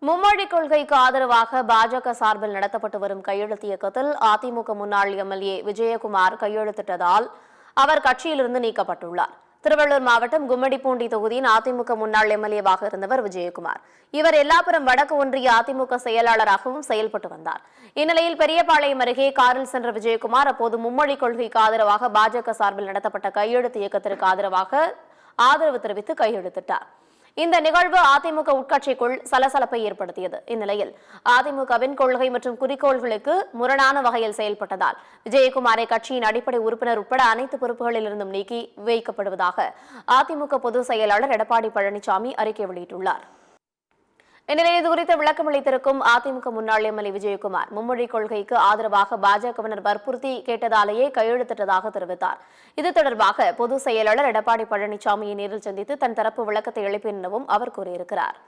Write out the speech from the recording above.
மும்மொழி கொள்கைக்கு ஆதரவாக பாஜக சார்பில் நடத்தப்பட்டு வரும் கையெழுத்து இயக்கத்தில் அதிமுக முன்னாள் எம்எல்ஏ விஜயகுமார் கையெழுத்திட்டதால் அவர் கட்சியிலிருந்து நீக்கப்பட்டுள்ளார். திருவள்ளூர் மாவட்டம் கும்மிடிப்பூண்டி தொகுதியின் அதிமுக முன்னாள் எம்எல்ஏவாக இருந்தவர் விஜயகுமார். இவர் எல்லாப்புரம் வடக்கு ஒன்றிய அதிமுக செயலாளராகவும் செயல்பட்டு வந்தார். இந்நிலையில் பெரியபாளையம் அருகே காரில் சென்ற விஜயகுமார் அப்போது மும்மொழி கொள்கைக்கு ஆதரவாக பாஜக சார்பில் நடத்தப்பட்ட கையெழுத்து இயக்கத்திற்கு ஆதரவு தெரிவித்து கையெழுத்திட்டார். இந்த நிகழ்வு அதிமுக உட்கட்சிக்குள் சலசலப்பை ஏற்படுத்தியது. இந்நிலையில் அதிமுகவின் கொள்கை மற்றும் குறிக்கோள்களுக்கு முரணான வகையில் செயல்பட்டதால் விஜயகுமாரை கட்சியின் அடிப்படை உறுப்பினர் உட்பட அனைத்து பொறுப்புகளிலிருந்தும் நீக்கி வைக்கப்படுவதாக அதிமுக பொதுச் செயலாளர் எடப்பாடி பழனிசாமி அறிக்கை வெளியிட்டுள்ளார். இந்நிலையில் இதுகுறித்து விளக்கம் அளித்திருக்கும் அதிமுக முன்னாள் எம்எல்ஏ விஜயகுமார், மும்மொழி கொள்கைக்கு ஆதரவாக பாஜகவினர் வற்புறுத்தி கேட்டதாலேயே கையெழுத்திட்டதாக தெரிவித்தார். இது தொடர்பாக பொதுச் செயலாளர் எடப்பாடி பழனிசாமியை நேரில் சந்தித்து தன் தரப்பு விளக்கத்தை எழுப்பினவும் அவர் கூறியிருக்கிறார்.